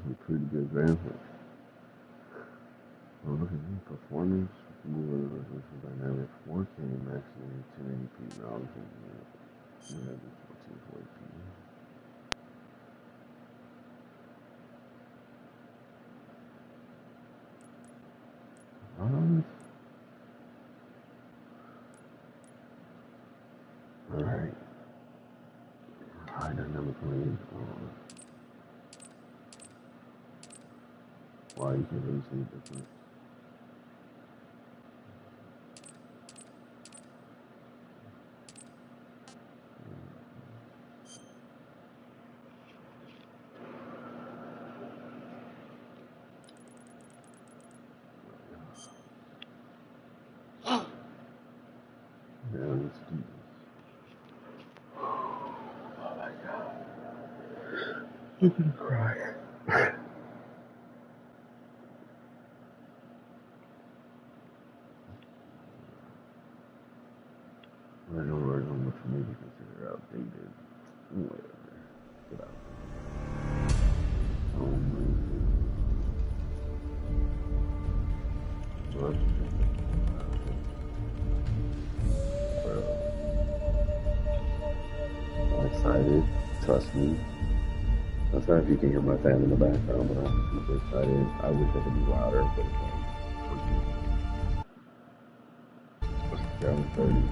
some pretty good graphics. Oh, look at me, performance, more resolution dynamic, 4K maximum 1080p. Now I'm thinking yeah, 1440p. Alright. High dynamic range. Why you can really see the difference. Yeah, let's do this. Oh my god. I'm gonna cry. I know we're going to maybe consider outdated. Whatever. Get out. Oh my god. I'm excited. Trust me. I'm sorry if you can hear my fan in the background, but I'm super excited. I wish I could be louder, but it's like, yeah, I'm 30.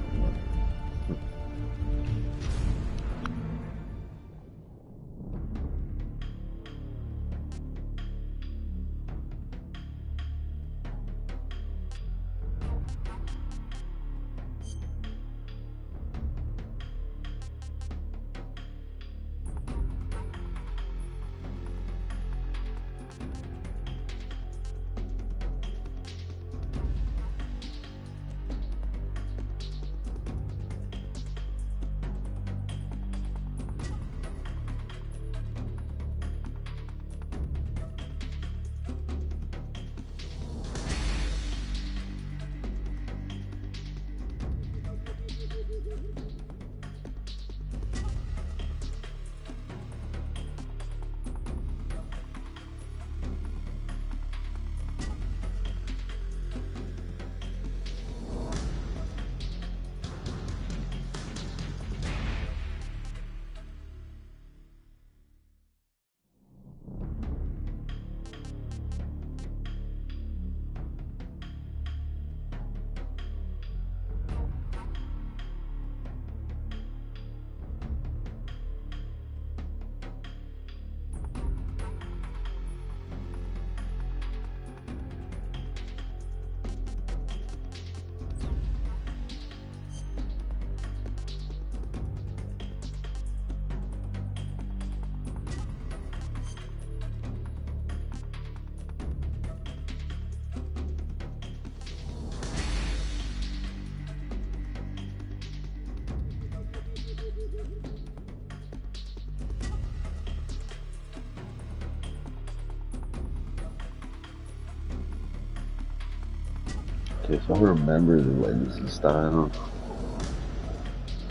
Okay, so I remember the legacy style.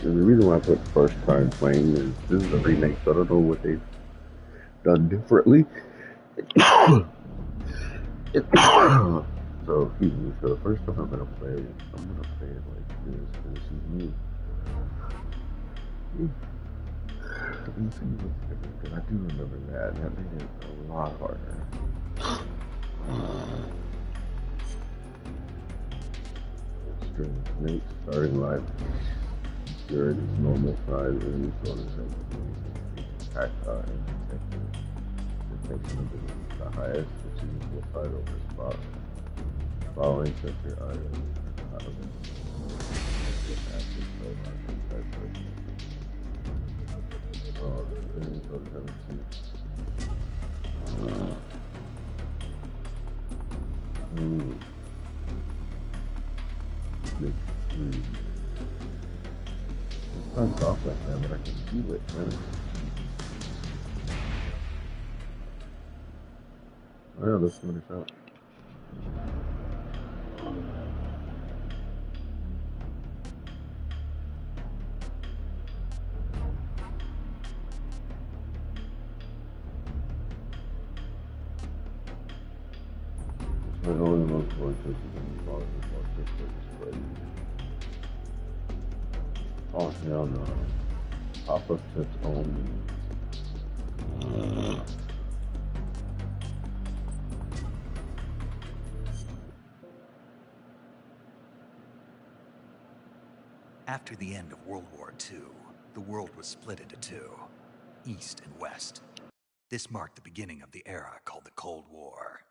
And the reason why I put first time playing is this is a remake, so I don't know what they've done differently. So excuse me. So the first time I'm gonna play it like this. This is me. Let me see what's different because I do remember that. That made it a lot harder. String snakes starting life. Sure, it's normal size and sort of tactile and detective detection ability. The highest achievable side over spot. Following sensor items out of it. Active sonar type person. Oh, this is so 17. It's not soft like that, but I can feel it, man. Oh yeah, let's finish out. Turn on the most voices and follow the voices for display. Oh hell no. Pop-up tips only. After the end of World War II, the world was split into two, East and West. This marked the beginning of the era called the Cold War.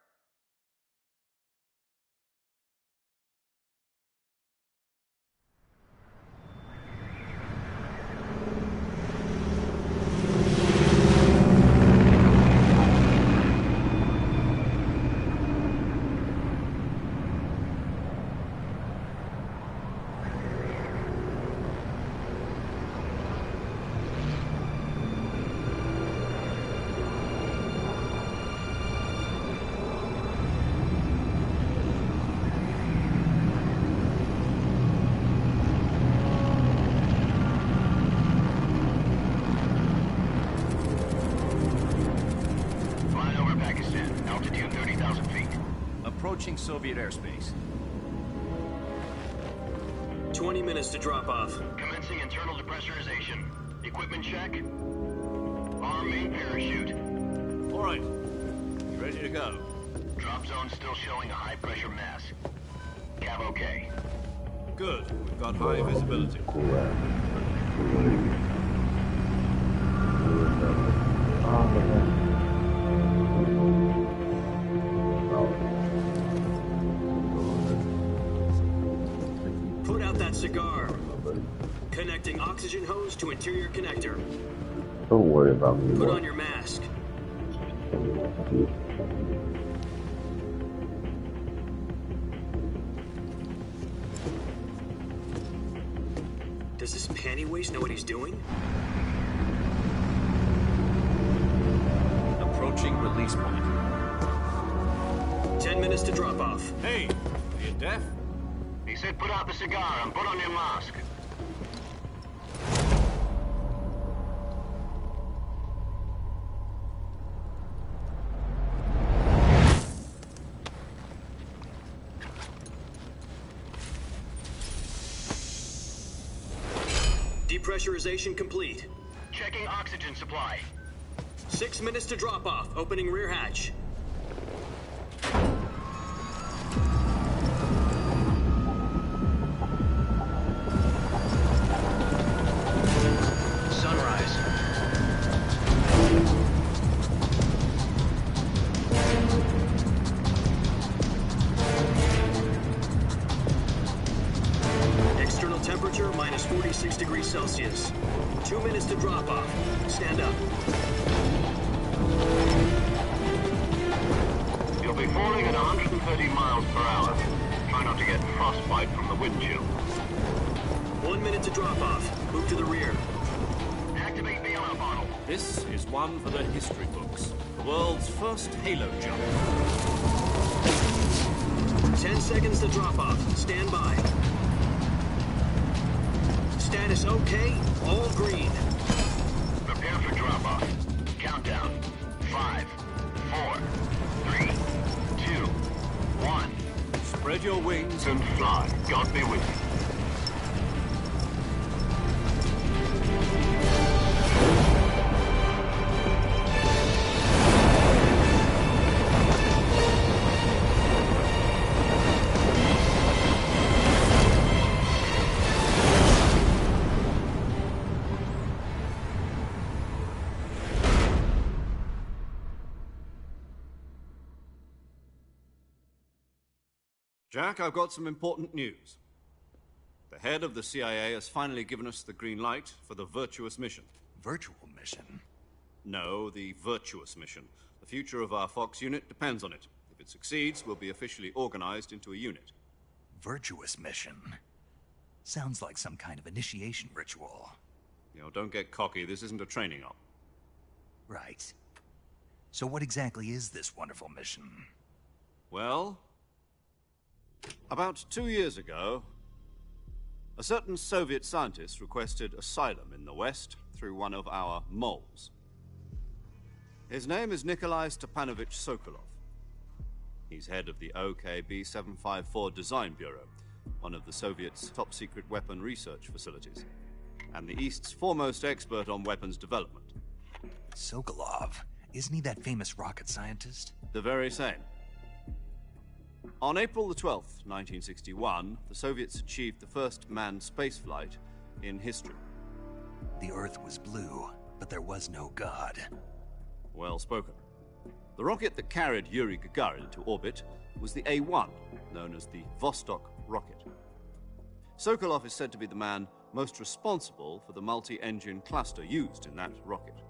Approaching Soviet airspace. 20 minutes to drop off. Commencing internal depressurization. Equipment check. Arm main parachute. All right. You ready to go? Drop zone still showing a high pressure mass. Cav okay. Good. We've got high visibility. Put out that cigar. Connecting oxygen hose to interior connector. Don't worry about me. Put on your mask. Does this panty waste know what he's doing? Approaching release point. 10 minutes to drop off. Hey, are you deaf? He said put out the cigar and put on your mask. Depressurization complete. Checking oxygen supply. 6 minutes to drop off. Opening rear hatch. Sunrise. External temperature minus 46 degrees Celsius. 2 minutes to drop off. Stand up. You'll be falling at 130 miles per hour. Try not to get frostbite from the wind chill. 1 minute to drop off. Move to the rear. Activate bailout bottle. This is one for the history books. The world's first halo jump. 10 seconds to drop off. Stand by. Status okay. All green. Prepare for drop off. Countdown. 5, 4, 3, 2, 1. Spread your wings And fly. God be with you. Jack, I've got some important news. The head of the CIA has finally given us the green light for the virtuous mission. Virtual mission? No, the virtuous mission. The future of our Fox unit depends on it. If it succeeds, we'll be officially organized into a unit. Virtuous mission? Sounds like some kind of initiation ritual. You know, don't get cocky. This isn't a training op. Right. So what exactly is this wonderful mission? Well, about 2 years ago, a certain Soviet scientist requested asylum in the West through one of our moles. His name is Nikolai Stepanovich Sokolov. He's head of the OKB-754 Design Bureau, one of the Soviets' top-secret weapon research facilities, and the East's foremost expert on weapons development. Sokolov, isn't he that famous rocket scientist? The very same. On April the 12th, 1961, the Soviets achieved the first manned spaceflight in history. The Earth was blue, but there was no God. Well spoken. The rocket that carried Yuri Gagarin into orbit was the A-1, known as the Vostok rocket. Sokolov is said to be the man most responsible for the multi-engine cluster used in that rocket.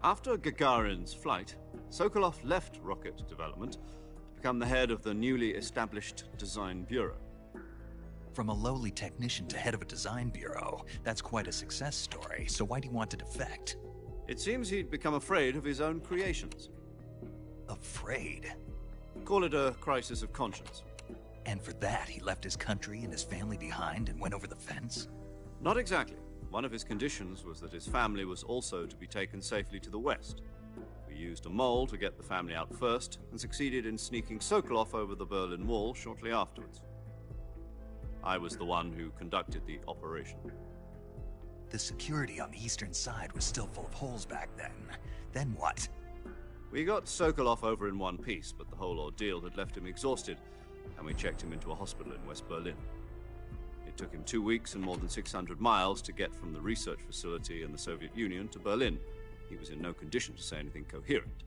After Gagarin's flight, Sokolov left rocket development to become the head of the newly established Design Bureau. From a lowly technician to head of a design bureau, that's quite a success story, so why do you want to defect? It seems he'd become afraid of his own creations. Afraid? Call it a crisis of conscience. And for that, he left his country and his family behind and went over the fence? Not exactly. One of his conditions was that his family was also to be taken safely to the west. We used a mole to get the family out first, and succeeded in sneaking Sokolov over the Berlin Wall shortly afterwards. I was the one who conducted the operation. The security on the eastern side was still full of holes back then. Then what? We got Sokolov over in one piece, but the whole ordeal had left him exhausted, and we checked him into a hospital in West Berlin. It took him 2 weeks and more than 600 miles to get from the research facility in the Soviet Union to Berlin. He was in no condition to say anything coherent.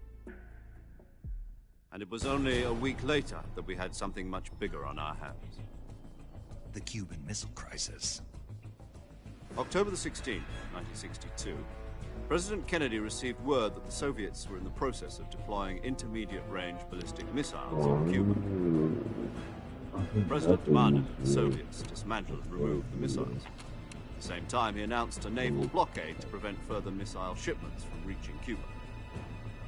And it was only a week later that we had something much bigger on our hands. The Cuban Missile Crisis. October the 16th, 1962, President Kennedy received word that the Soviets were in the process of deploying intermediate-range ballistic missiles in Cuba. The President demanded that the Soviets dismantle and remove the missiles. At the same time, he announced a naval blockade to prevent further missile shipments from reaching Cuba.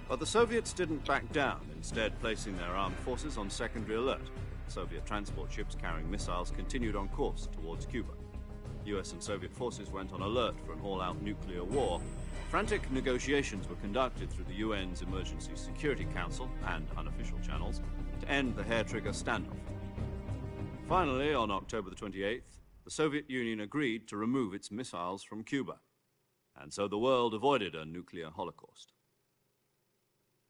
But the Soviets didn't back down, instead placing their armed forces on secondary alert. Soviet transport ships carrying missiles continued on course towards Cuba. US and Soviet forces went on alert for an all-out nuclear war. Frantic negotiations were conducted through the UN's Emergency Security Council and unofficial channels to end the hair-trigger standoff. Finally, on October the 28th, the Soviet Union agreed to remove its missiles from Cuba, and so the world avoided a nuclear holocaust.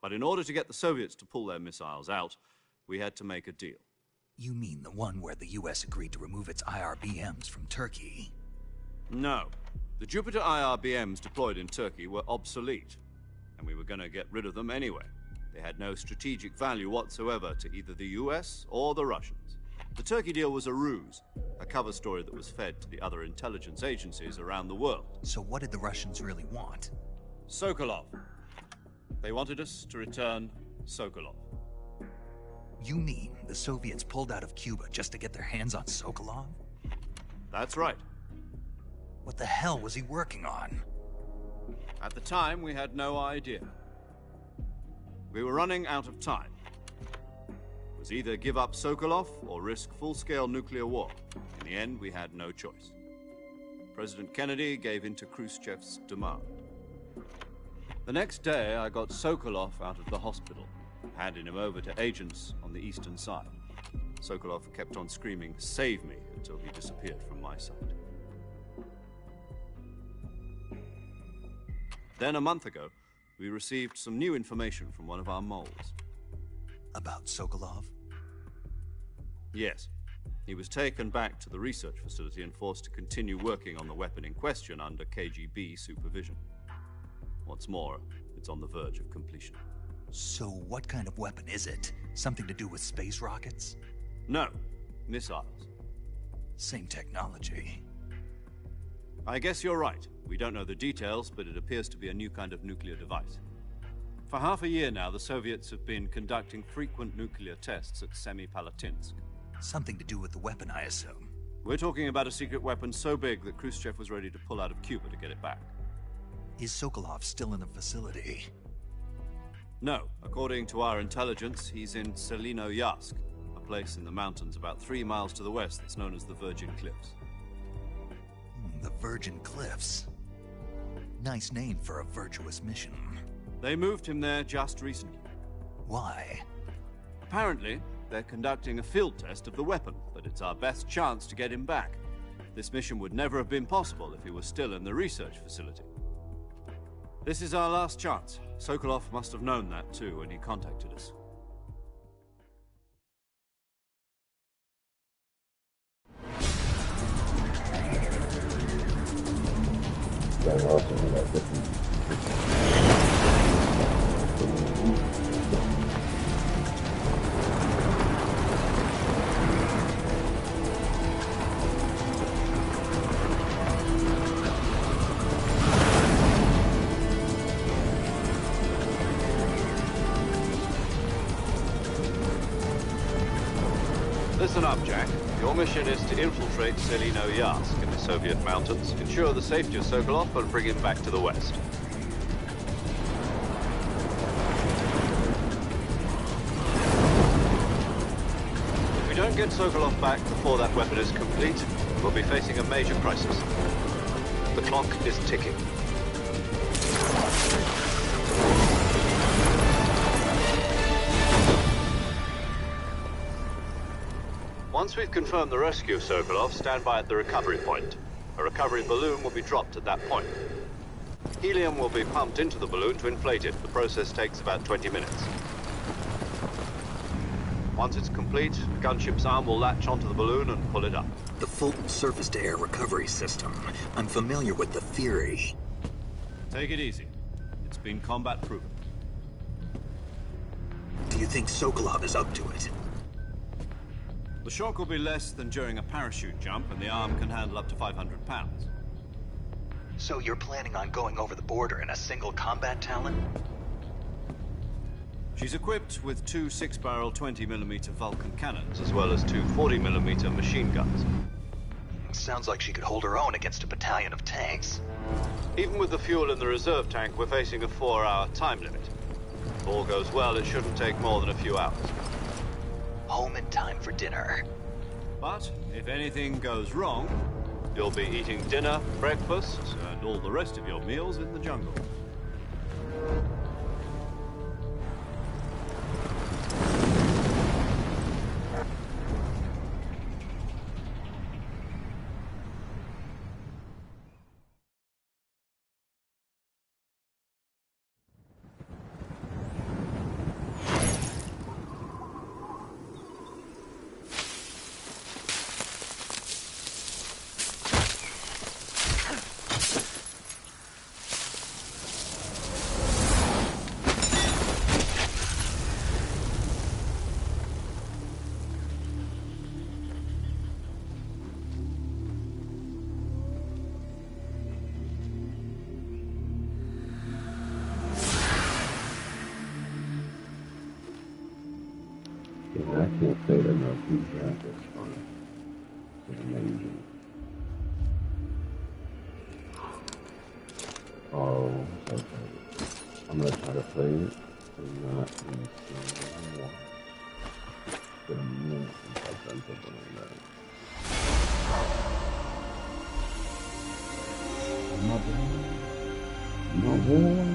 But in order to get the Soviets to pull their missiles out, we had to make a deal. You mean the one where the US agreed to remove its IRBMs from Turkey? No. The Jupiter IRBMs deployed in Turkey were obsolete, and we were going to get rid of them anyway. They had no strategic value whatsoever to either the US or the Russians. The Turkey deal was a ruse, a cover story that was fed to the other intelligence agencies around the world. So what did the Russians really want? Sokolov. They wanted us to return Sokolov. You mean the Soviets pulled out of Cuba just to get their hands on Sokolov? That's right. What the hell was he working on? At the time, we had no idea. We were running out of time. It was either give up Sokolov or risk full-scale nuclear war. In the end, we had no choice. President Kennedy gave in to Khrushchev's demand. The next day, I got Sokolov out of the hospital, handing him over to agents on the eastern side. Sokolov kept on screaming, "Save me," until he disappeared from my sight. Then, a month ago, we received some new information from one of our moles. About Sokolov? Yes. He was taken back to the research facility and forced to continue working on the weapon in question under KGB supervision. What's more, it's on the verge of completion. So what kind of weapon is it? Something to do with space rockets? No, missiles. Same technology. I guess you're right. We don't know the details, but it appears to be a new kind of nuclear device. For half a year now, the Soviets have been conducting frequent nuclear tests at Semipalatinsk. Something to do with the weapon, I assume. We're talking about a secret weapon so big that Khrushchev was ready to pull out of Cuba to get it back. Is Sokolov still in the facility? No. According to our intelligence, he's in Selino-Yarsk, a place in the mountains about 3 miles to the west that's known as the Virgin Cliffs. The Virgin Cliffs. Nice name for a virtuous mission. They moved him there just recently. Why? Apparently, they're conducting a field test of the weapon, but it's our best chance to get him back. This mission would never have been possible if he was still in the research facility. This is our last chance. Sokolov must have known that too when he contacted us. That also like different. Listen up, Jack. Your mission is to infiltrate Selino Yask in the Soviet mountains, ensure the safety of Sokolov, and bring him back to the West. If we don't get Sokolov back before that weapon is complete, we'll be facing a major crisis. The clock is ticking. Once we've confirmed the rescue of Sokolov, stand by at the recovery point. A recovery balloon will be dropped at that point. Helium will be pumped into the balloon to inflate it. The process takes about 20 minutes. Once it's complete, the gunship's arm will latch onto the balloon and pull it up. The Fulton surface-to-air recovery system. I'm familiar with the theory. Take it easy. It's been combat-proven. Do you think Sokolov is up to it? The shock will be less than during a parachute jump, and the arm can handle up to 500 pounds. So you're planning on going over the border in a single combat Talon? She's equipped with two 6-barrel 20mm Vulcan cannons, as well as two 40mm machine guns. Sounds like she could hold her own against a battalion of tanks. Even with the fuel in the reserve tank, we're facing a 4-hour time limit. If all goes well, it shouldn't take more than a few hours. Home in time for dinner. But if anything goes wrong, you'll be eating dinner, breakfast, and all the rest of your meals in the jungle. I can't say that enough. These graphics are amazing. Oh, okay. I'm gonna try to play it and not understand anymore. It's been a minute since I've done something like that. My boy. My boy.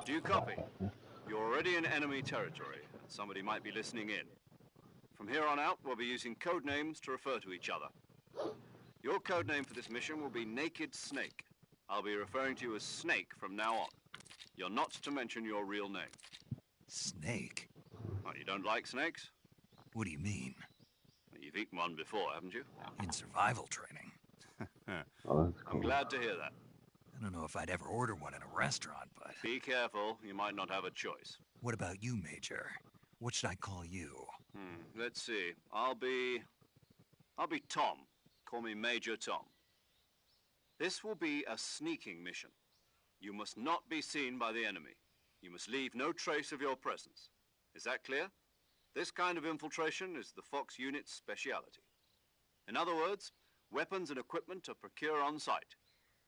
Do you copy? You're already in enemy territory, and somebody might be listening in. From here on out, we'll be using code names to refer to each other. Your code name for this mission will be Naked Snake. I'll be referring to you as Snake from now on. You're not to mention your real name. Snake? Oh, you don't like snakes? What do you mean? You've eaten one before, haven't you? In survival training. Oh, that's cool. I'm glad to hear that. I don't know if I'd ever order one in a restaurant, but... Be careful, you might not have a choice. What about you, Major? What should I call you? Let's see. I'll be Tom. Call me Major Tom. This will be a sneaking mission. You must not be seen by the enemy. You must leave no trace of your presence. Is that clear? This kind of infiltration is the Fox unit's speciality. In other words, Weapons and equipment to procure on site.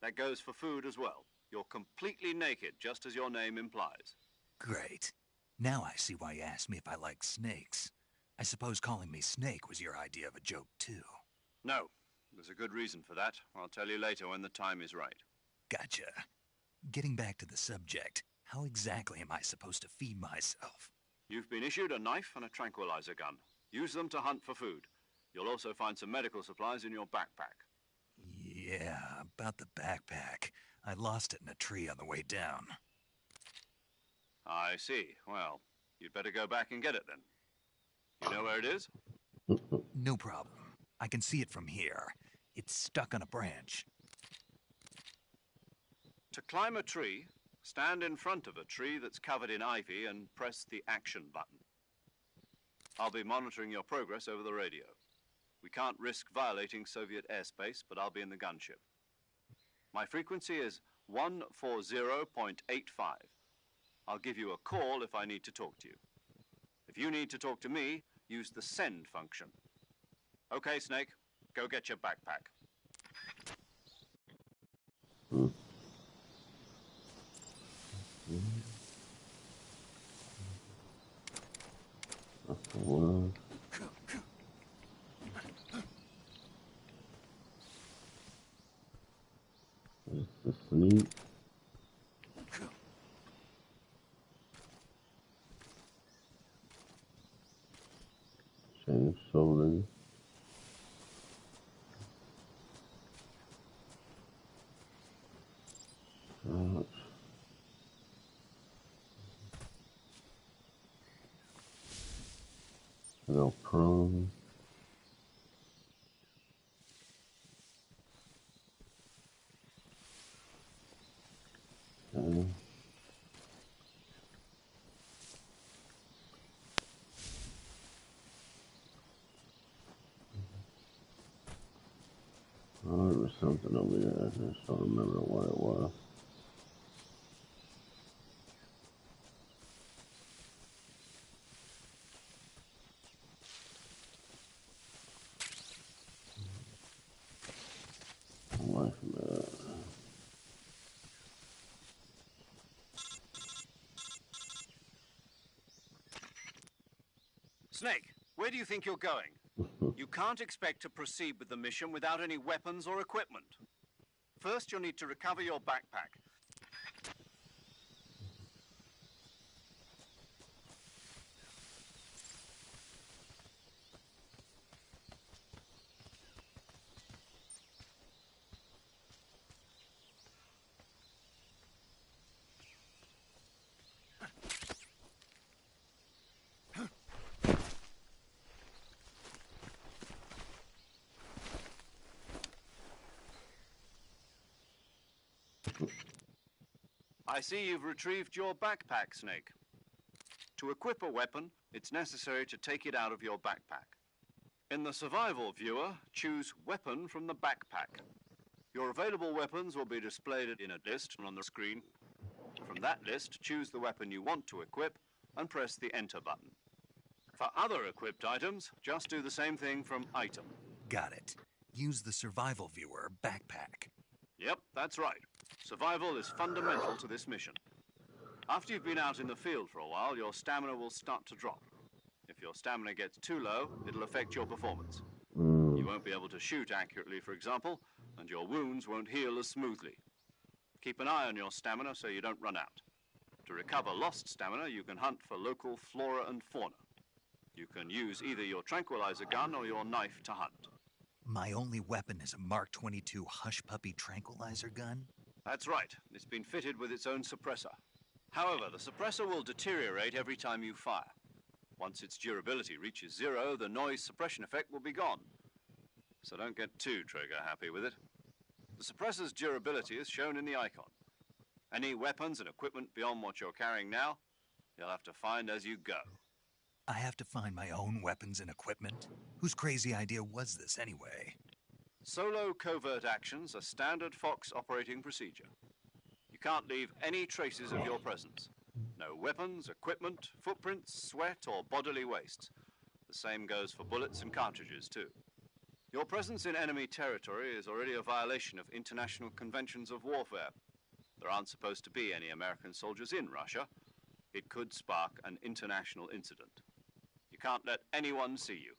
That goes for food as well. You're completely naked, just as your name implies. Great. Now I see why you asked me if I like snakes. I suppose calling me Snake was your idea of a joke, too. No, there's a good reason for that. I'll tell you later when the time is right. Gotcha. Getting back to the subject, how exactly am I supposed to feed myself? You've been issued a knife and a tranquilizer gun. Use them to hunt for food. You'll also find some medical supplies in your backpack. Yeah, about the backpack. I lost it in a tree on the way down. I see. Well, you'd better go back and get it then. You know where it is? No problem. I can see it from here. It's stuck on a branch. To climb a tree, stand in front of a tree that's covered in ivy and press the action button. I'll be monitoring your progress over the radio. We can't risk violating Soviet airspace, but I'll be in the gunship. My frequency is 140.85. I'll give you a call if I need to talk to you. If you need to talk to me, use the send function. Okay, Snake, go get your backpack. That's the one. It's the sneak. Change shoulders. Crouch. Go prone. Okay. Oh, there was something over here. I just don't remember what it was. Away from that. Snake, where do you think you're going? You can't expect to proceed with the mission without any weapons or equipment. First, you'll need to recover your backpack. I see you've retrieved your backpack, Snake. To equip a weapon, it's necessary to take it out of your backpack. In the survival viewer, choose Weapon from the backpack. Your available weapons will be displayed in a list on the screen. From that list, choose the weapon you want to equip and press the Enter button. For other equipped items, just do the same thing from Item. Got it. Use the survival viewer backpack. Yep, that's right. Survival is fundamental to this mission. After you've been out in the field for a while, your stamina will start to drop. If your stamina gets too low, it'll affect your performance. You won't be able to shoot accurately, for example, and your wounds won't heal as smoothly. Keep an eye on your stamina so you don't run out. To recover lost stamina, you can hunt for local flora and fauna. You can use either your tranquilizer gun or your knife to hunt. My only weapon is a Mark 22 Hush Puppy tranquilizer gun? That's right. It's been fitted with its own suppressor. However, the suppressor will deteriorate every time you fire. Once its durability reaches 0, the noise suppression effect will be gone. So don't get too trigger happy with it. The suppressor's durability is shown in the icon. Any weapons and equipment beyond what you're carrying now, you'll have to find as you go. I have to find my own weapons and equipment? Whose crazy idea was this anyway? Solo covert actions are standard Fox operating procedure. You can't leave any traces of your presence. No weapons, equipment, footprints, sweat, or bodily waste. The same goes for bullets and cartridges, too. Your presence in enemy territory is already a violation of international conventions of warfare. There aren't supposed to be any American soldiers in Russia. It could spark an international incident. You can't let anyone see you.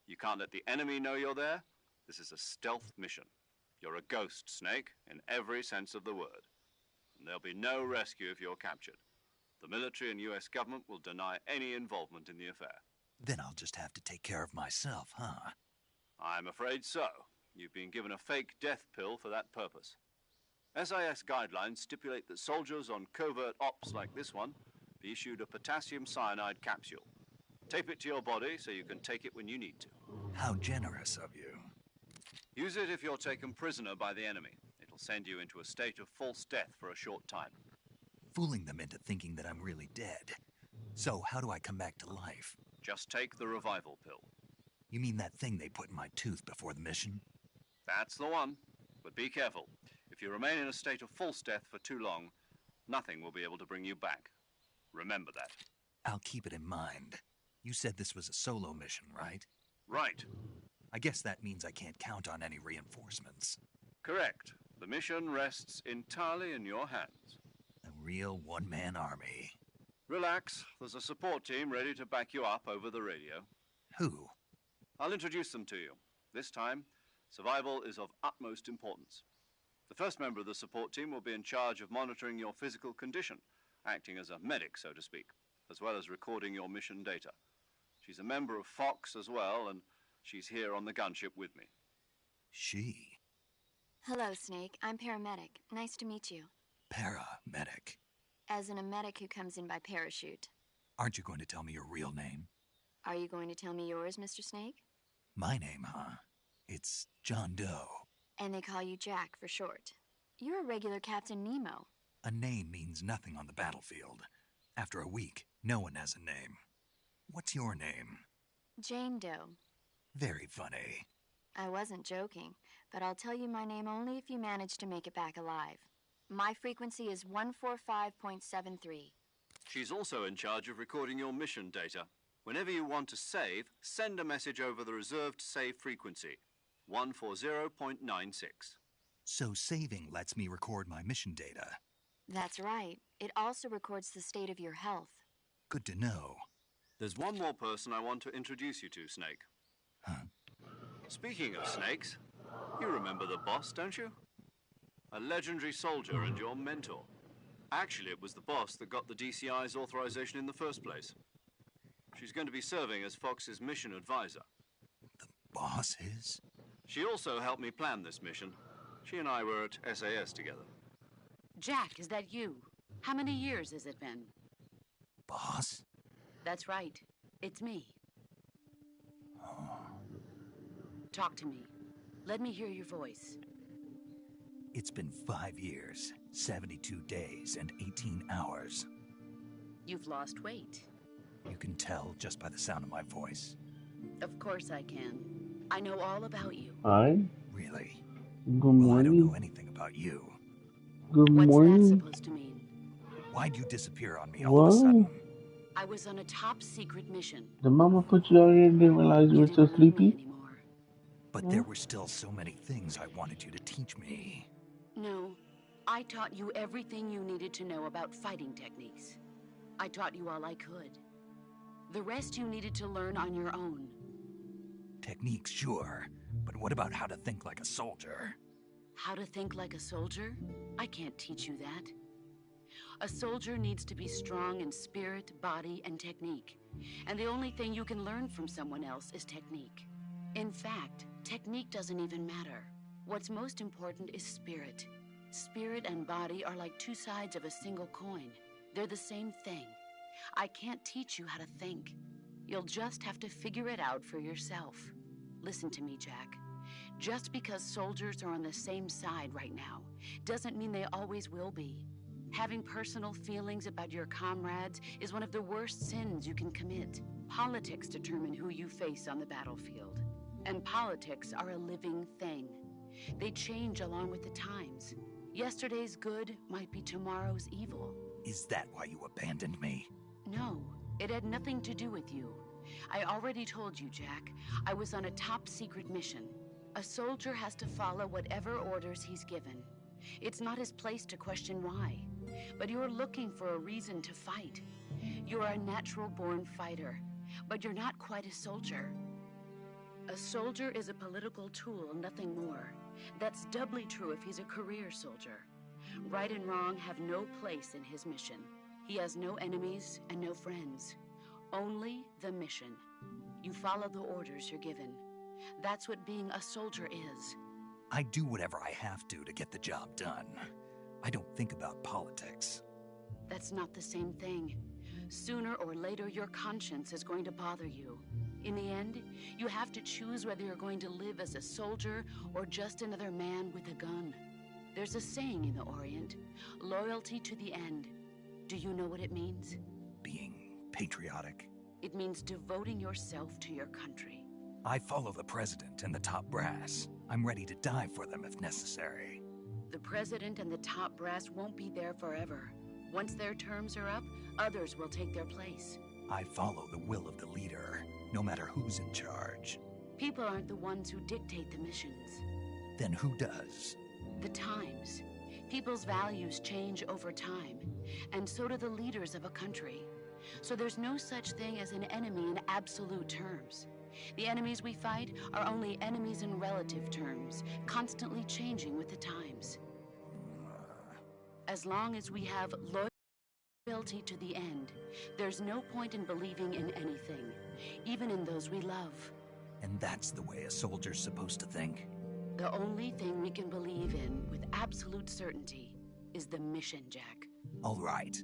You can't let the enemy know you're there. This is a stealth mission. You're a ghost, Snake, in every sense of the word. And there'll be no rescue if you're captured. The military and US government will deny any involvement in the affair. Then I'll just have to take care of myself, huh? I'm afraid so. You've been given a fake death pill for that purpose. SIS guidelines stipulate that soldiers on covert ops like this one be issued a potassium cyanide capsule. Tape it to your body so you can take it when you need to. How generous of you. Use it if you're taken prisoner by the enemy. It'll send you into a state of false death for a short time. Fooling them into thinking that I'm really dead. So how do I come back to life? Just take the revival pill. You mean that thing they put in my tooth before the mission? That's the one. But be careful. If you remain in a state of false death for too long, nothing will be able to bring you back. Remember that. I'll keep it in mind. You said this was a solo mission, right? Right. I guess that means I can't count on any reinforcements. Correct. The mission rests entirely in your hands. A real one-man army. Relax. There's a support team ready to back you up over the radio. Who? I'll introduce them to you. This time, survival is of utmost importance. The first member of the support team will be in charge of monitoring your physical condition, acting as a medic, so to speak, as well as recording your mission data. She's a member of Fox as well, and she's here on the gunship with me. She? Hello, Snake. I'm paramedic. Nice to meet you. Paramedic. As in a medic who comes in by parachute. Aren't you going to tell me your real name? Are you going to tell me yours, Mr. Snake? My name, huh? It's John Doe. And they call you Jack for short. You're a regular Captain Nemo. A name means nothing on the battlefield. After a week, no one has a name. What's your name? Jane Doe. Very funny. I wasn't joking, but I'll tell you my name only if you manage to make it back alive. My frequency is 145.73. She's also in charge of recording your mission data. Whenever you want to save, send a message over the reserved save frequency, 140.96. So saving lets me record my mission data. That's right. It also records the state of your health. Good to know. There's one more person I want to introduce you to, Snake. Huh? Speaking of snakes, you remember the boss, don't you? A legendary soldier and your mentor. Actually, it was the boss that got the DCI's authorization in the first place. She's going to be serving as Fox's mission advisor. The boss is? She also helped me plan this mission. She and I were at SAS together. Jack, is that you? How many years has it been? Boss? That's right. It's me. Oh. Talk to me. Let me hear your voice. It's been 5 years, 72 days, and 18 hours. You've lost weight. You can tell just by the sound of my voice. Of course I can. I know all about you. Hi. Really? Good Well, I morning. don't know anything about you. Good What's morning. that supposed to mean? Why'd you disappear on me all of a sudden? I was on a top secret mission. The mama put you out here and didn't realize you were so didn't need me sleepy? anymore. But there were still so many things I wanted you to teach me. No, I taught you everything you needed to know about fighting techniques. I taught you all I could. The rest you needed to learn on your own. Techniques, sure. But what about how to think like a soldier? How to think like a soldier? I can't teach you that. A soldier needs to be strong in spirit, body, and technique. And the only thing you can learn from someone else is technique. In fact, technique doesn't even matter. What's most important is spirit. Spirit and body are like two sides of a single coin. They're the same thing. I can't teach you how to think. You'll just have to figure it out for yourself. Listen to me, Jack. Just because soldiers are on the same side right now doesn't mean they always will be. Having personal feelings about your comrades is one of the worst sins you can commit. Politics determine who you face on the battlefield. And politics are a living thing. They change along with the times. Yesterday's good might be tomorrow's evil. Is that why you abandoned me? No, it had nothing to do with you. I already told you, Jack. I was on a top secret mission. A soldier has to follow whatever orders he's given. It's not his place to question why, but you're looking for a reason to fight. You're a natural-born fighter, but you're not quite a soldier. A soldier is a political tool, nothing more. That's doubly true if he's a career soldier. Right and wrong have no place in his mission. He has no enemies and no friends. Only the mission. You follow the orders you're given. That's what being a soldier is. I do whatever I have to get the job done. I don't think about politics. That's not the same thing. Sooner or later, your conscience is going to bother you. In the end, you have to choose whether you're going to live as a soldier or just another man with a gun. There's a saying in the Orient, loyalty to the end. Do you know what it means? Being patriotic. It means devoting yourself to your country. I follow the president and the top brass. I'm ready to die for them if necessary. The president and the top brass won't be there forever. Once their terms are up, others will take their place. I follow the will of the leader, no matter who's in charge. People aren't the ones who dictate the missions. Then who does? The times. People's values change over time, and so do the leaders of a country. So there's no such thing as an enemy in absolute terms. The enemies we fight are only enemies in relative terms, constantly changing with the times. As long as we have loyalty to the end, there's no point in believing in anything, even in those we love. And that's the way a soldier's supposed to think? The only thing we can believe in with absolute certainty is the mission, Jack. All right,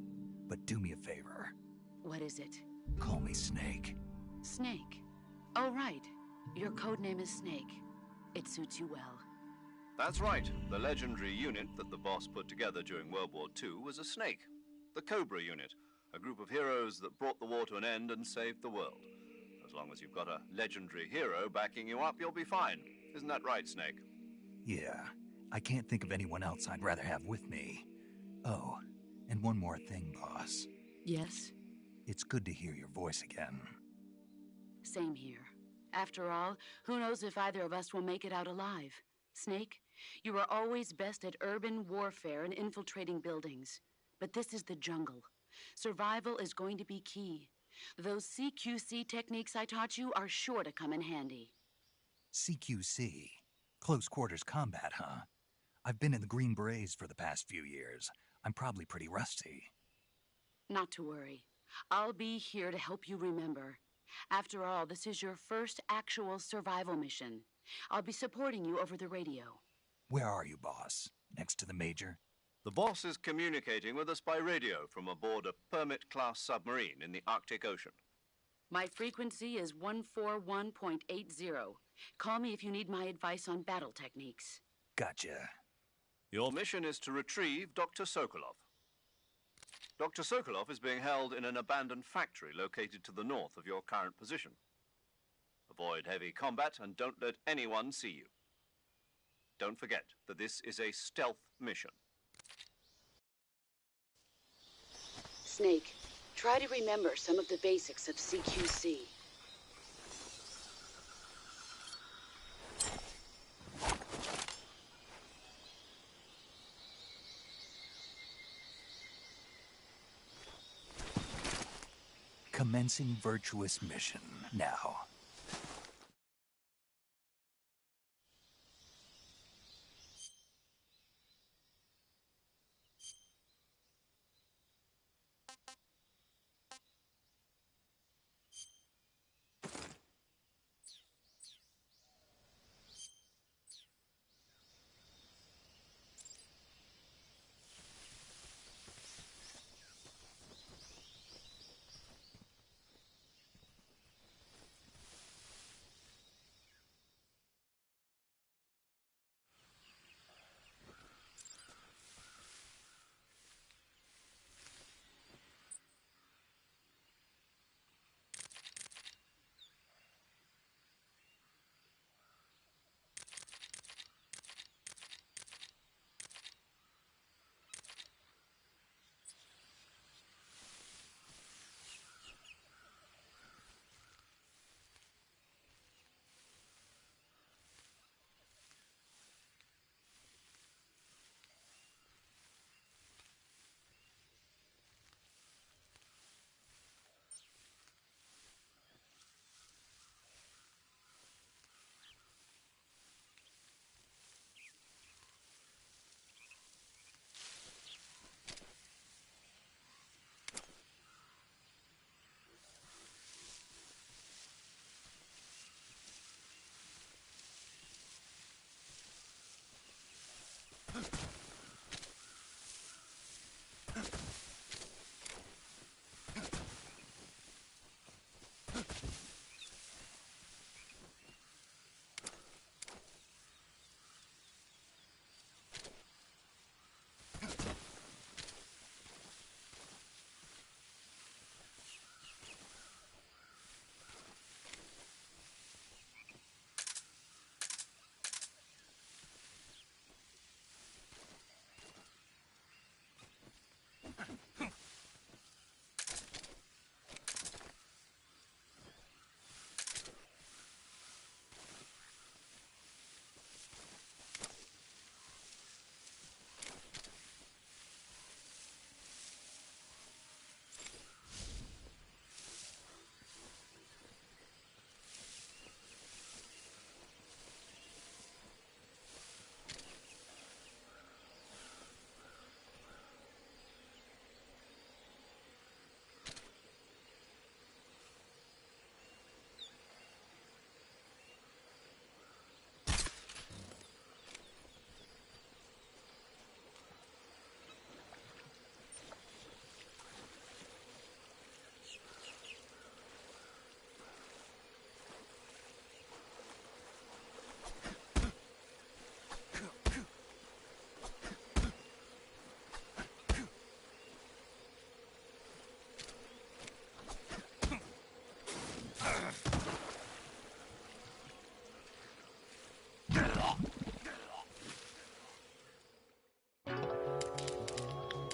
but do me a favor. What is it? Call me Snake. Snake? Oh, right. Your codename is Snake. It suits you well. That's right. The legendary unit that the boss put together during World War II was a snake. The Cobra unit, a group of heroes that brought the war to an end and saved the world. As long as you've got a legendary hero backing you up, you'll be fine. Isn't that right, Snake? Yeah, I can't think of anyone else I'd rather have with me. Oh, and one more thing, boss. Yes? It's good to hear your voice again. Same here. After all, who knows if either of us will make it out alive? Snake, you are always best at urban warfare and infiltrating buildings. But this is the jungle. Survival is going to be key. Those CQC techniques I taught you are sure to come in handy. CQC? Close quarters combat, huh? I've been in the Green Berets for the past few years. I'm probably pretty rusty. Not to worry. I'll be here to help you remember. After all, this is your first actual survival mission. I'll be supporting you over the radio. Where are you, boss? Next to the Major? The boss is communicating with us by radio from aboard a Permit-class submarine in the Arctic Ocean. My frequency is 141.80. Call me if you need my advice on battle techniques. Gotcha. Your mission is to retrieve Dr. Sokolov. Dr. Sokolov is being held in an abandoned factory located to the north of your current position. Avoid heavy combat and don't let anyone see you. Don't forget that this is a stealth mission. Snake, try to remember some of the basics of CQC. Commencing virtuous mission now.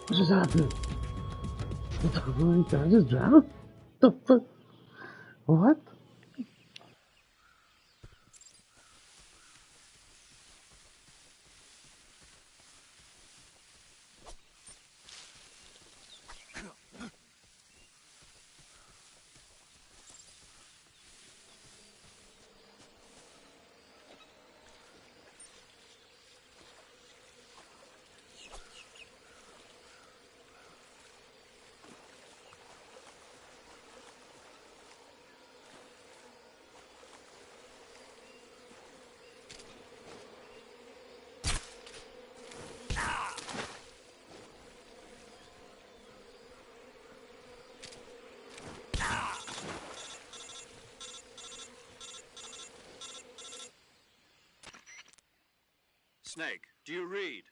What just happened? What the fuck? Did I just drown? The fuck? What? Snake, do you read?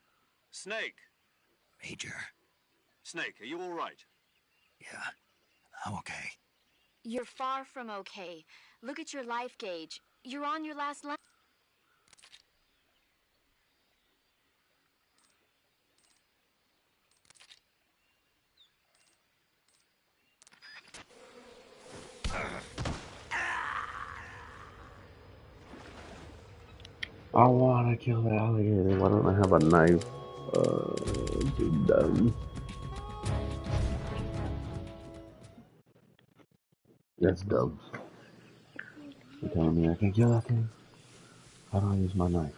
Snake! Major. Snake, are you all right? Yeah, I'm okay. You're far from okay. Look at your life gauge. You're on your last leg. I wanna kill the alligator. Why don't I have a knife? Too dumb. That's dumb. You telling me I can't kill that thing? How do I use my knife?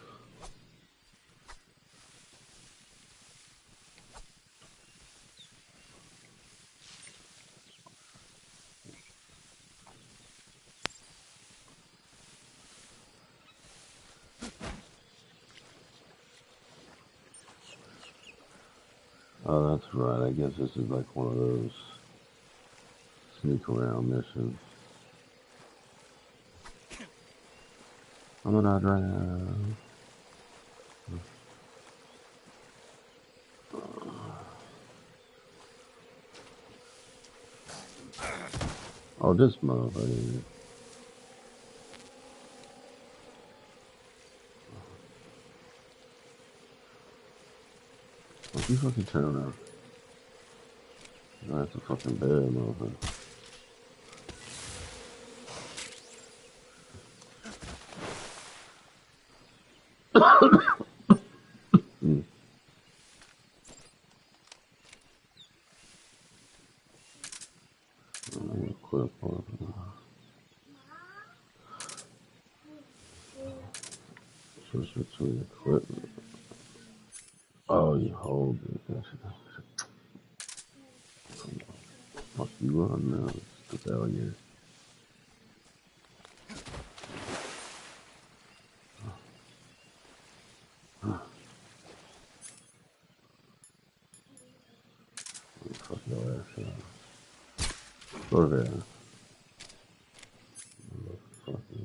Oh, that's right. I guess this is like one of those sneak around missions. I'm gonna drown. Oh, this motherfucker. Why you fucking turn around? Oh, that's a fucking bad motherfucker. Mm. Quit for switch between equipment. Oh, you hold it. That's fuck you on now. What the hell you? Fuck your ass up. Go there. Fuck you.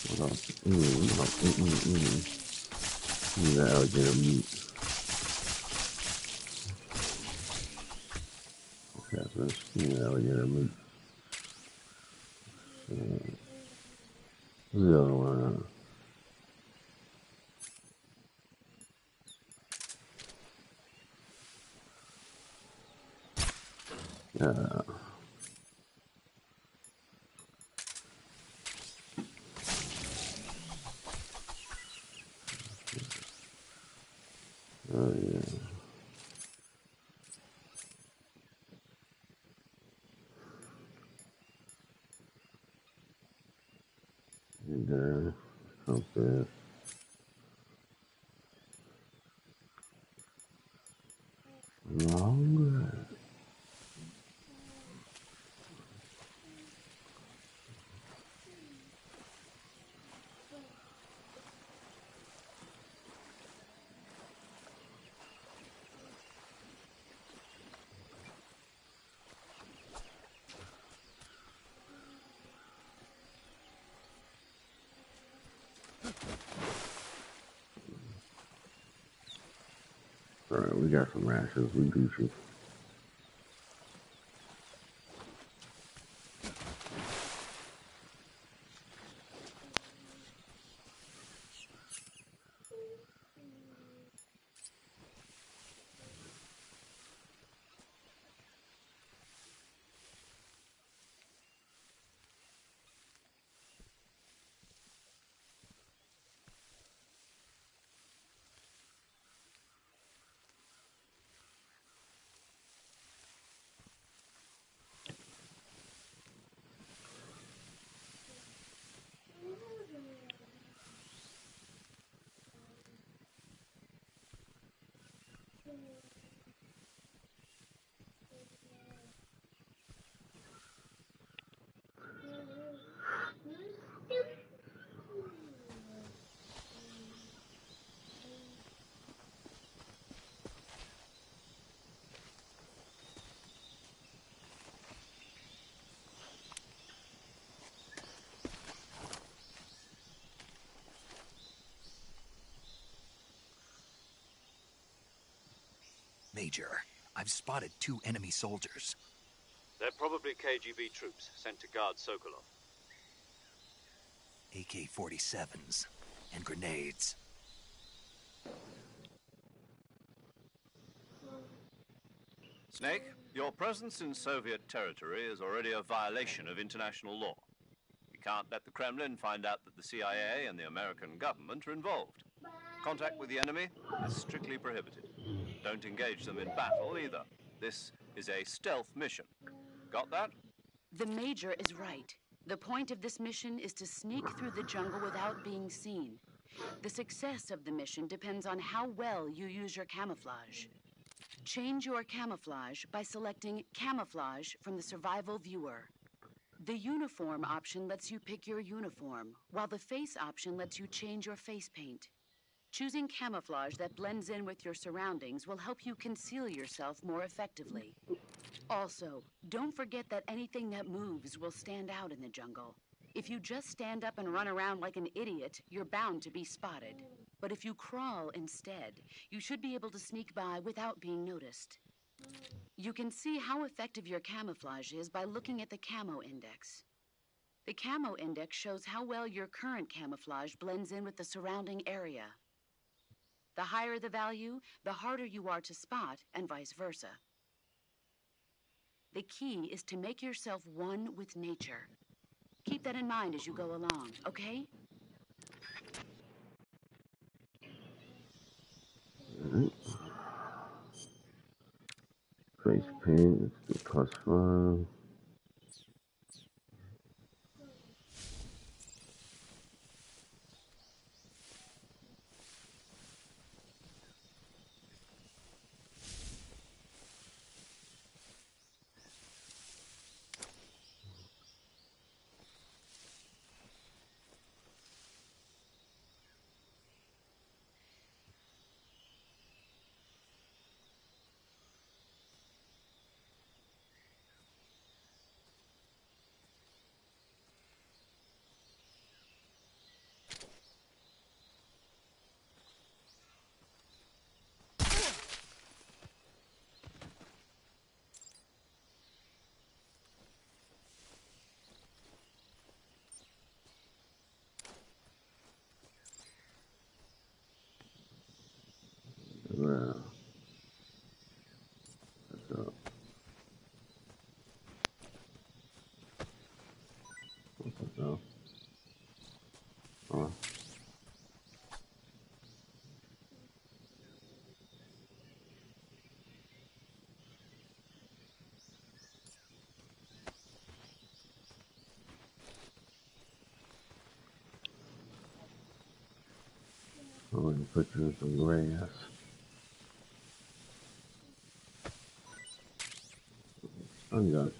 Hold on. Give me that alligator meat. Catfish. Give me that alligator meat. What's the other one? Yeah. Oh, yeah. And there. Up there. Longer. Alright, we got some rations. We Gucci. Major, I've spotted 2 enemy soldiers. They're probably KGB troops sent to guard Sokolov. AK-47s and grenades. Snake, your presence in Soviet territory is already a violation of international law. You can't let the Kremlin find out that the CIA and the American government are involved. Contact with the enemy is strictly prohibited. Don't engage them in battle either. This is a stealth mission. Got that? The Major is right. The point of this mission is to sneak through the jungle without being seen. The success of the mission depends on how well you use your camouflage. Change your camouflage by selecting Camouflage from the Survival Viewer. The Uniform option lets you pick your uniform, while the Face option lets you change your face paint. Choosing camouflage that blends in with your surroundings will help you conceal yourself more effectively. Also, don't forget that anything that moves will stand out in the jungle. If you just stand up and run around like an idiot, you're bound to be spotted. But if you crawl instead, you should be able to sneak by without being noticed. You can see how effective your camouflage is by looking at the Camo Index. The Camo Index shows how well your current camouflage blends in with the surrounding area. The higher the value, the harder you are to spot, and vice versa. The key is to make yourself one with nature. Keep that in mind as you go along, okay? Alright. Face paint, let's do +5. Wow. That's up. What's this up? Oh. I'm going to put you in some grass. I'm done.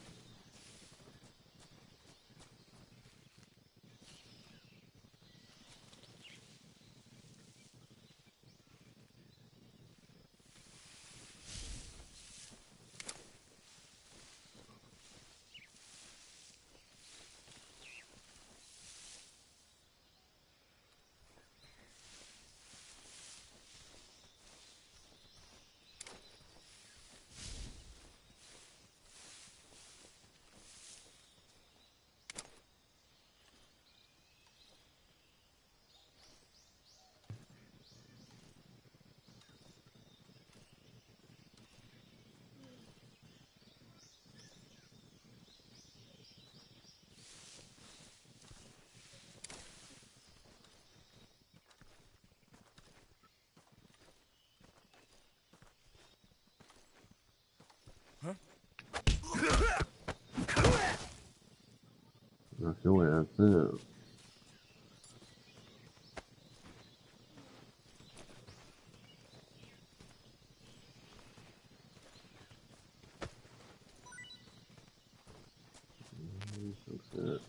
Knock your ass down.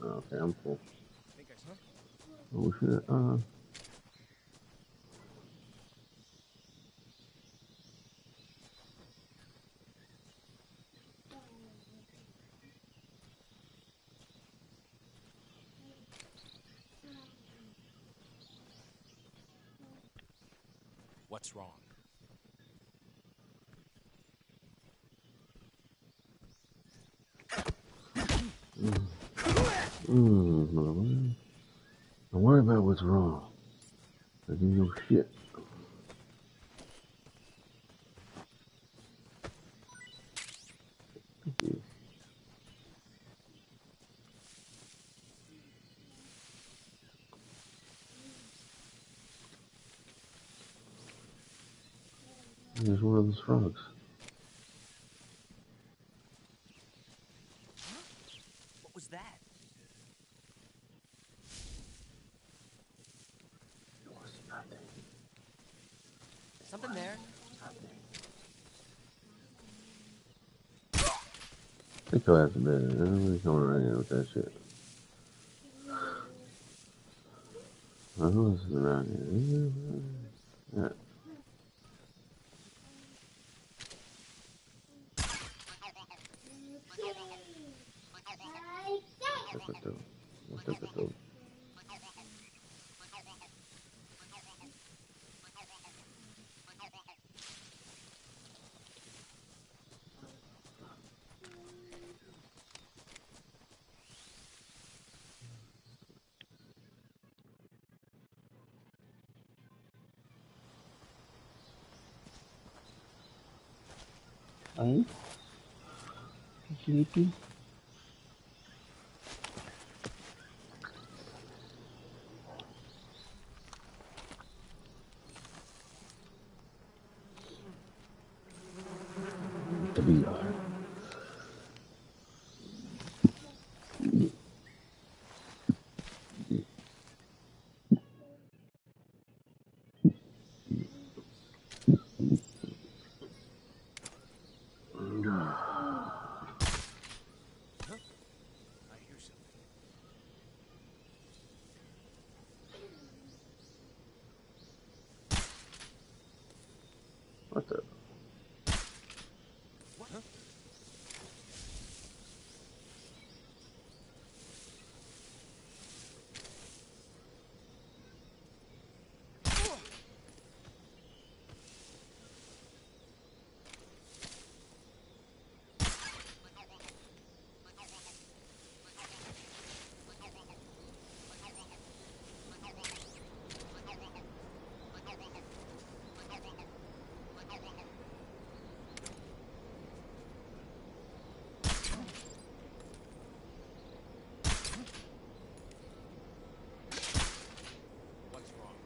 Okay, I'm full. Oh shit, What's wrong? Don't worry about what's wrong. I do your shit. There's one of those frogs. What was that? It was nothing. Something there? Take your ass to bed. Everybody's coming around here with that shit. Who else is around here? Yeah. Hey, sleepy. To be honest. I hear something. What the? What? Huh? What's wrong?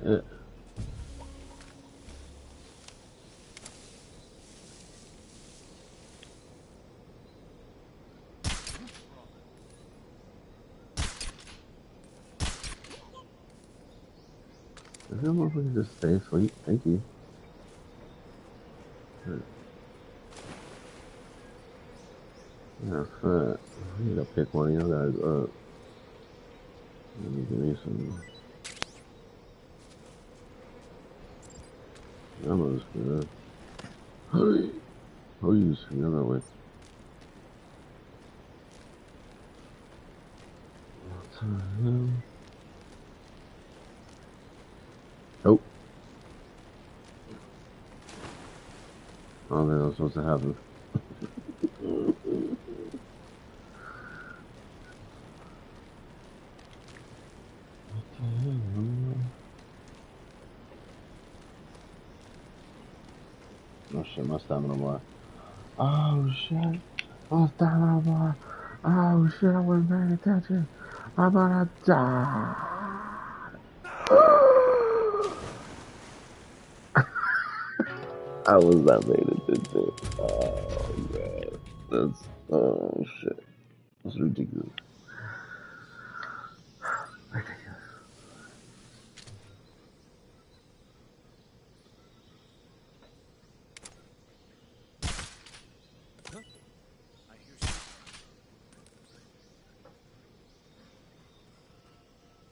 Yeah. If that motherfucker just stay asleep, thank you. Yeah, fuck. I need to pick one of you guys up. Let me give me some. I'm gonna just gonna. Hurry! Oh, you just go that way. What the hell? Oh. I don't think that was supposed to happen. Oh shit, my stamina bar. Oh shit, my stamina bar. Oh shit, I wasn't paying attention. I'm gonna die. I was not paying attention. Oh god. That's, oh shit. That's ridiculous. Huh? I hear something.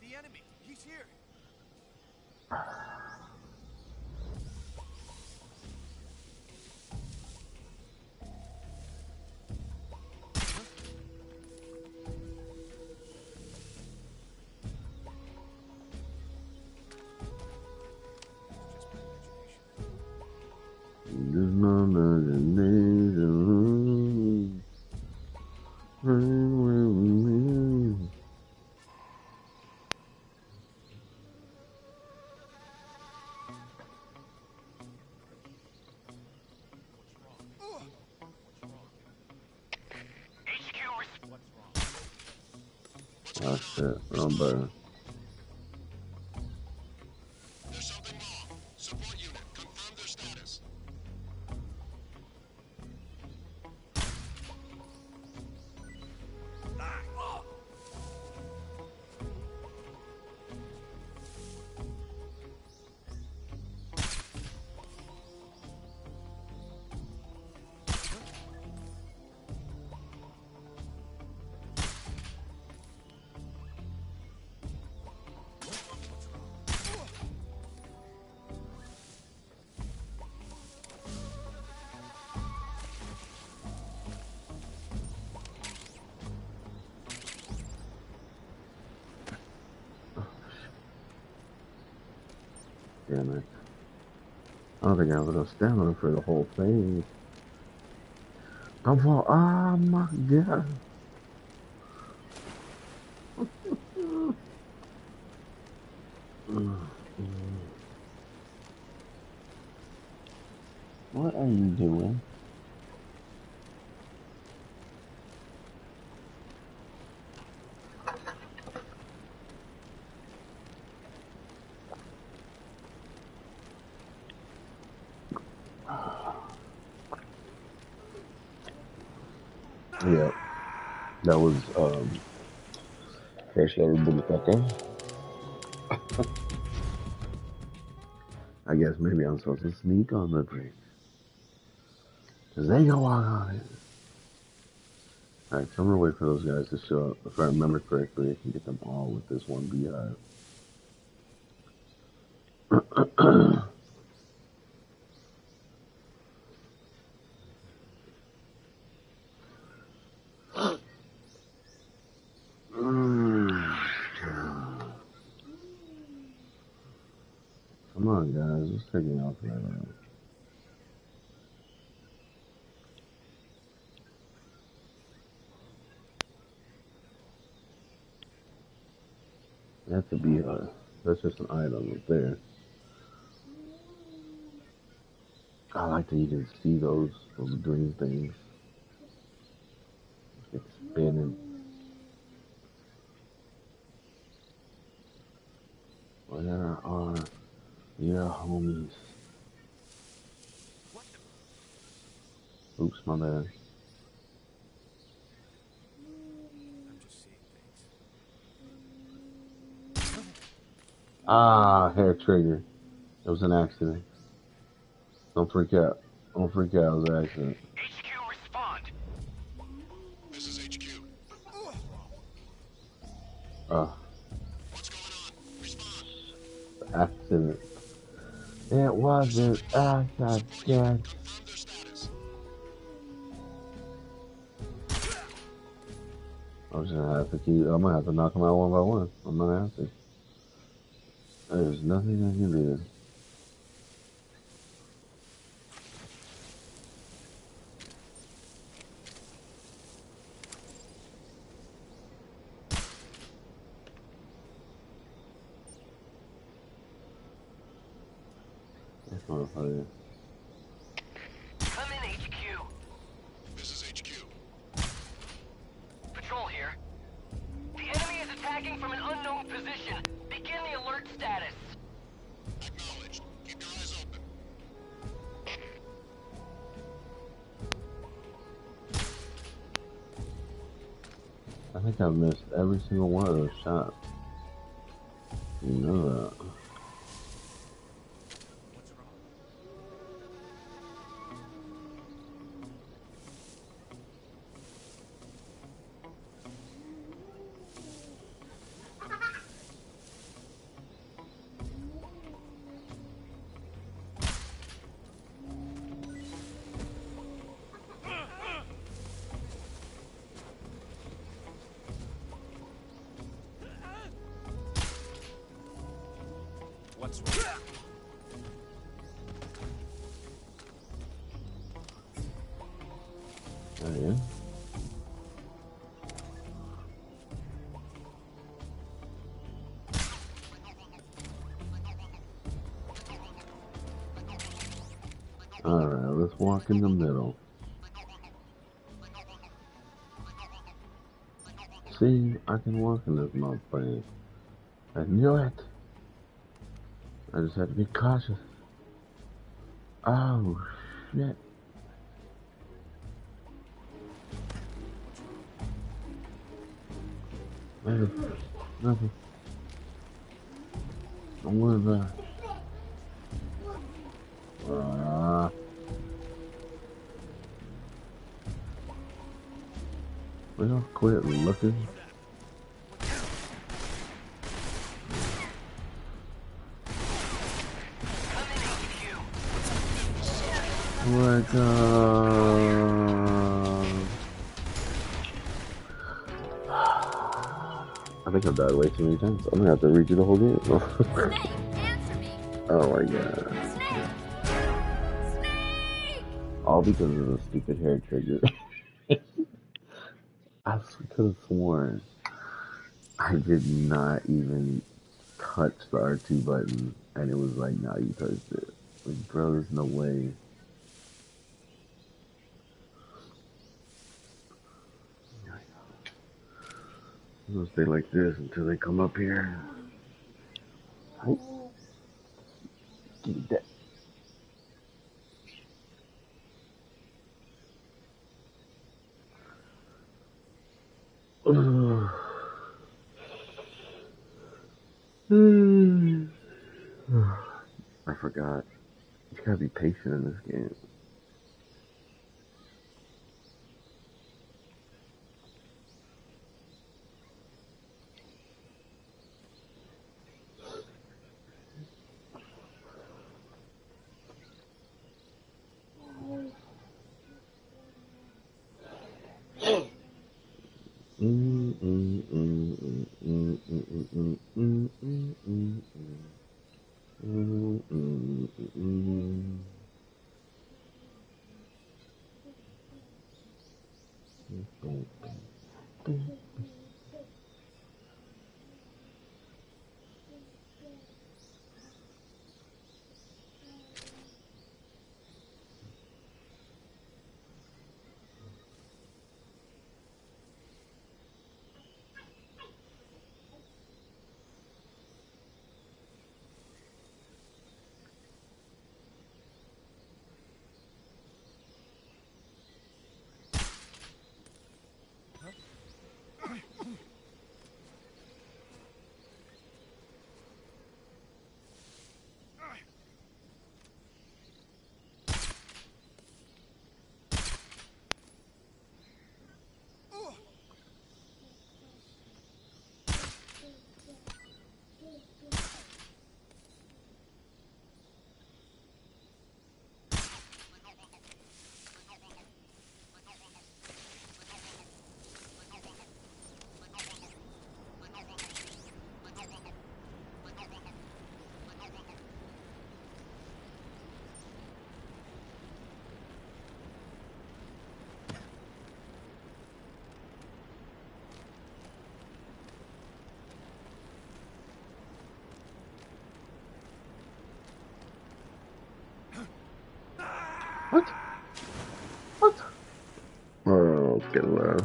The enemy! He's here! Oh shit, wrong button. There's something wrong. Support unit, confirm their status. Damn it. I don't think I have enough stamina for the whole thing. I'm for, oh my god. What are you doing? Yeah, that was first level motherfucker. I guess maybe I'm supposed to sneak on the bridge. Cause they go on it. Alright, so I'm gonna wait for those guys to show up. If I remember correctly, I can get them all with this one beehive. Come on, guys, it's taking off forever. That's a beehive. That's just an item up there. I like that you can see those green things. It's spinning. Where are your homies? Oops, my bad. Ah, hair trigger. It was an accident. Don't freak out. Don't freak out. It was an accident. HQ, respond. This is HQ. What's going on? Respond. Accident. It wasn't accident. Confirm their status. I'm just gonna have to keep. I'm gonna have to knock them out one by one. I'm gonna have to. There's nothing I can do. This motherfucker. Come in, HQ. This is HQ. Patrol here. The enemy is attacking from an unknown position. Begin the alert status. Acknowledged. Keep your eyes open. I think I've missed every single one of those shots. You know that. What's wrong? Oh, yeah? Alright, let's walk in the middle. See, I can walk in this motherfucker. I knew it. I just had to be cautious. Oh, shit. Nothing. Don't worry about it. We don't quit looking. Oh my god. I think I've died way too many times. I'm gonna have to redo the whole game. Snake, answer me. Oh my god. Snake. Snake. All because of the stupid hair trigger. I could have sworn I did not even touch the R2 button, and it was like, nah, you touched it. Like, bro, there's no way. I'm gonna stay like this until they come up here. Right? Give me that. I forgot. You gotta be patient in this game. What? What? Oh, get low.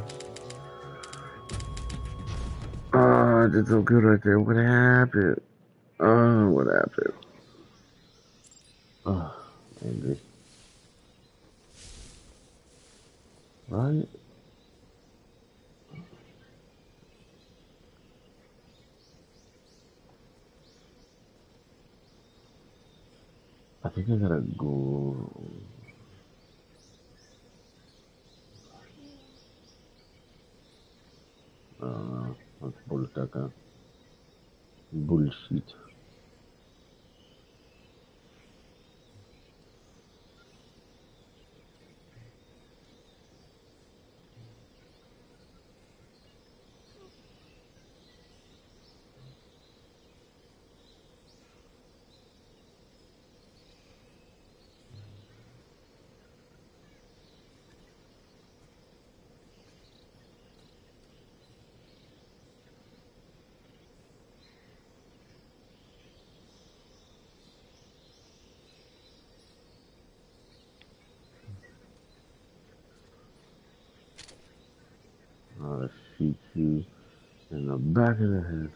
Oh, I did so good right there. What happened? Oh, what happened? Oh, angry. Right? I think I gotta go. That's bullshit. Bullshit. shoot you in the back of the head.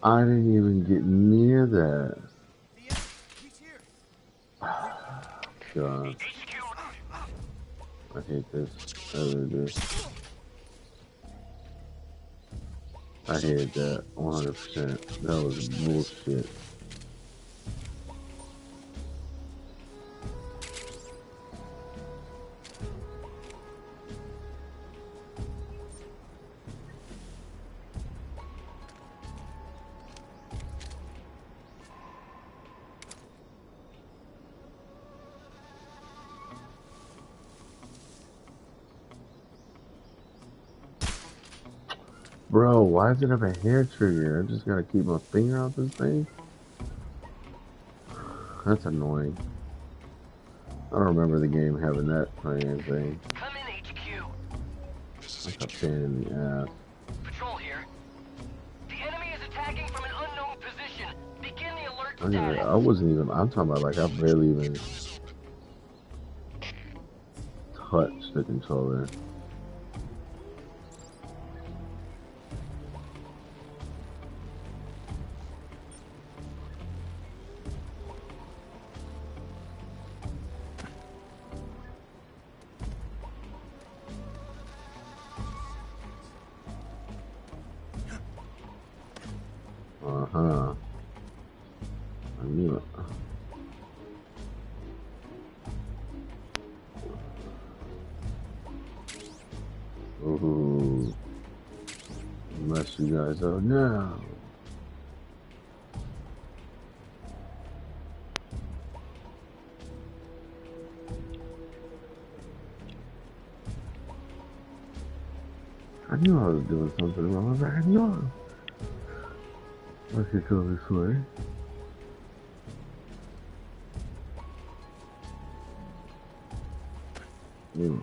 I didn't even get near that. God. I hate this. I really do. I hated that 100%. That was bullshit. Bro, why does it have a hair trigger? I just gotta keep my finger out this thing? That's annoying. I don't remember the game having that fucking thing. Come in, HQ. That's a pain in the ass. Patrol here. The enemy is attacking from an unknown position. Begin the alert status. I wasn't even, I'm talking about like I barely even touched the controller. Uh-huh. I knew it. Ooh. Mess you guys up now. I knew I was doing something wrong. I was like, I knew I should go this way. Mm.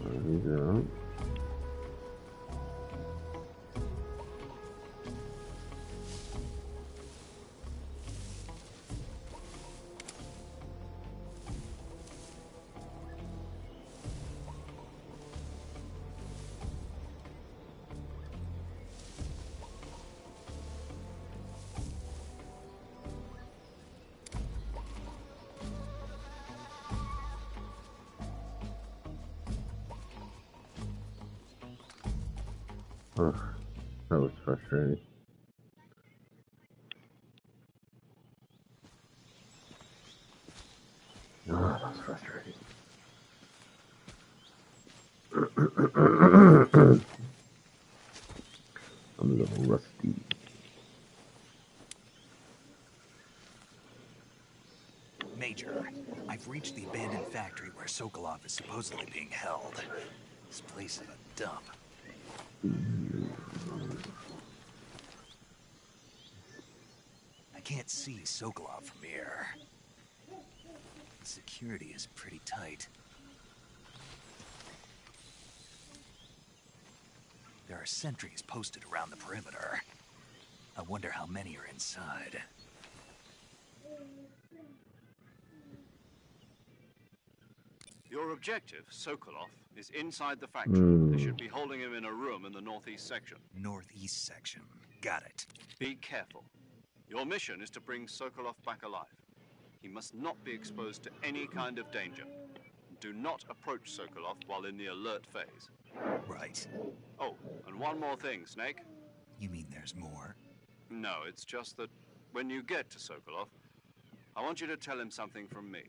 There we go. Ugh, that was frustrating. Oh, that was frustrating. I'm a little rusty. Major, I've reached the abandoned factory where Sokolov is supposedly being held. This place is a dump. I can't see Sokolov from here. The security is pretty tight. There are sentries posted around the perimeter. I wonder how many are inside. Your objective, Sokolov, is inside the factory. They should be holding him in a room in the northeast section. Northeast section. Got it. Be careful. Your mission is to bring Sokolov back alive. He must not be exposed to any kind of danger. Do not approach Sokolov while in the alert phase. Right. Oh, and one more thing, Snake. You mean there's more? No, it's just that When you get to Sokolov, I want you to tell him something from me.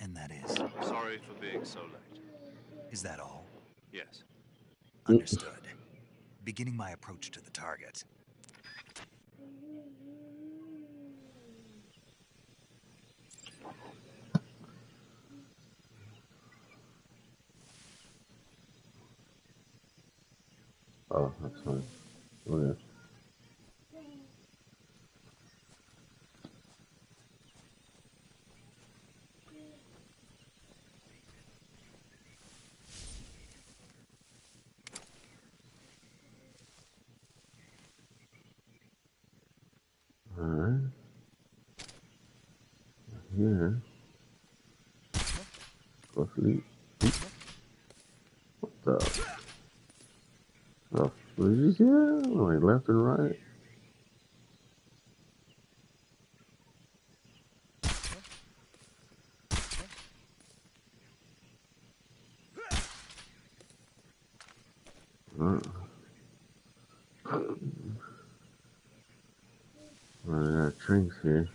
And that is? Sorry for being so late. Is that all? Yes. Understood. Beginning my approach to the target. Oh, that's fine. Okay. Alright. Here. Go sleep. What the? Oh, what did you see that? Like left and right? I got drinks here.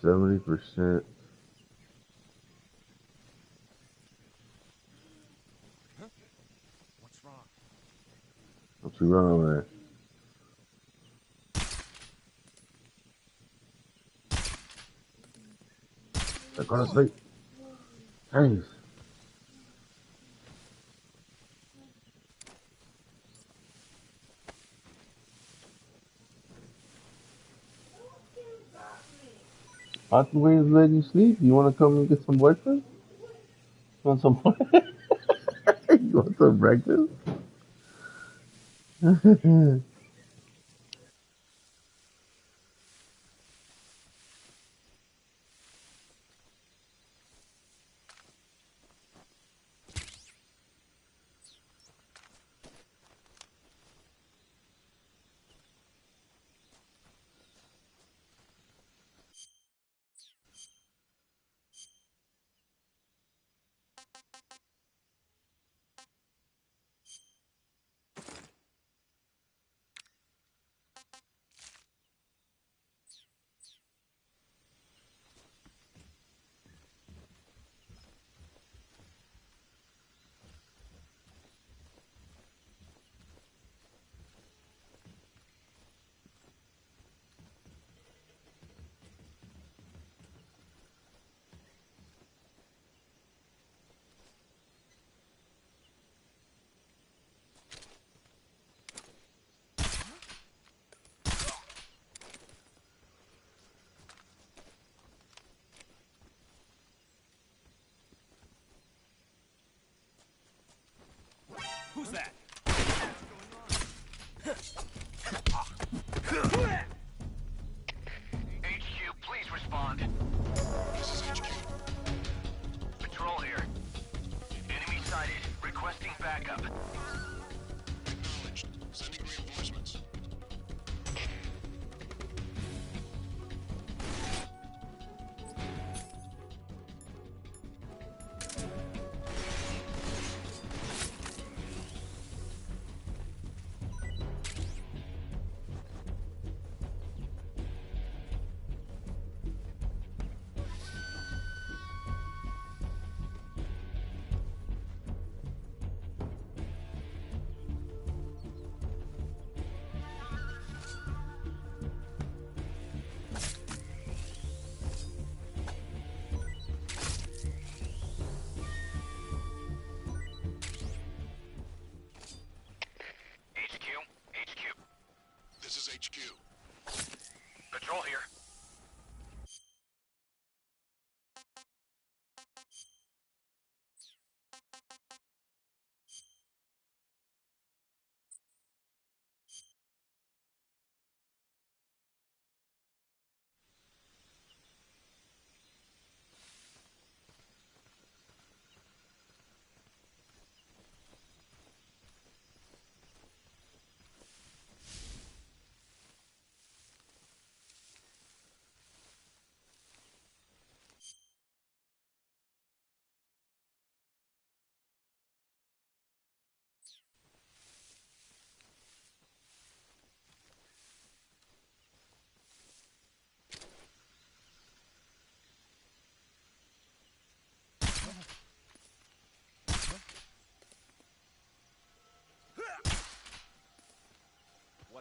70%. What's wrong? What's wrong over there? They're gonna sleep. Jeez. I can wait and let you sleep. You wanna come and get some breakfast? You want some You want some breakfast? Who's that? HQ, please respond. This is HQ. Patrol here. Enemy sighted. Requesting backup. Acknowledged. Sending reinforcements.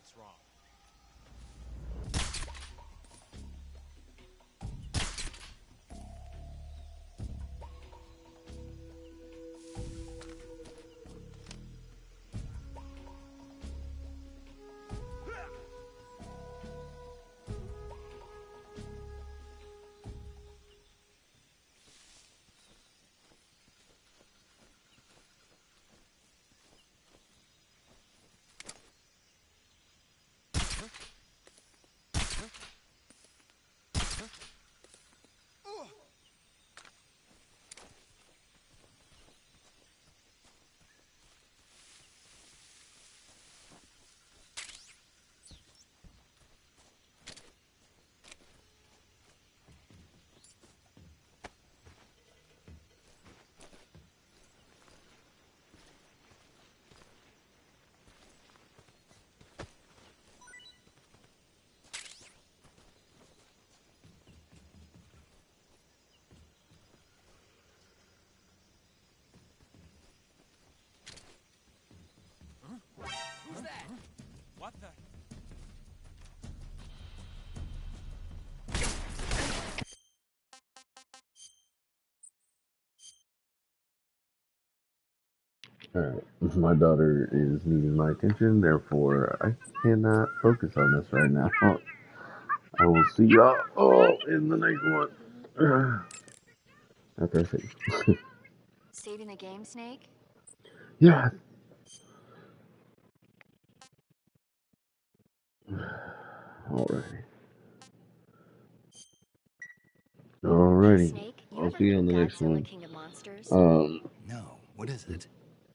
what's wrong. Who's that? What the? Alright, my daughter is needing my attention, therefore I cannot focus on this right now. I will see y'all in the next one. After I say. Saving the game, Snake? Yeah. Alrighty. Hey, Alrighty. Snake, you I'll ever see you heard on of the next Godzilla one. King of Monsters? No, what is it?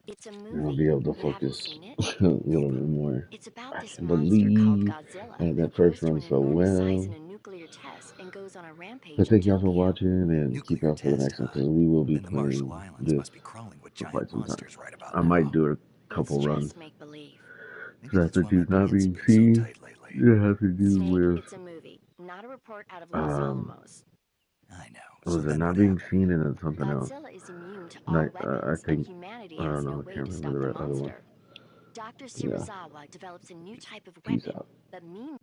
It's a I'll be movie. able to You haven't focus seen it? a little bit more. It's about I this can monster called believe Godzilla that who first grows to run an so enormous size well. in a nuclear test and goes on a But rampage in thank y'all for Tokyo. watching and keep Nuclear y'all for the test, next one huh? because we will be Then the Marshall playing Islands this must be crawling with for giant quite some time. monsters right about I might now. do a It's couple runs. just make-believe. Maybe So that's after why my dudes not pants being have been so seen, tight lately. it has to do Snake, with it's a movie, not a report out of Los Alamos. I know. what So was it then not what being happened? seen and then something else. Godzilla is immune to all Night, I weapons, and think humanity I has don't no know. I way can't to remember stop the the other one. monster. Dr. Yeah. Shirazawa develops a new type of Peace weapon, out. but meanwhile...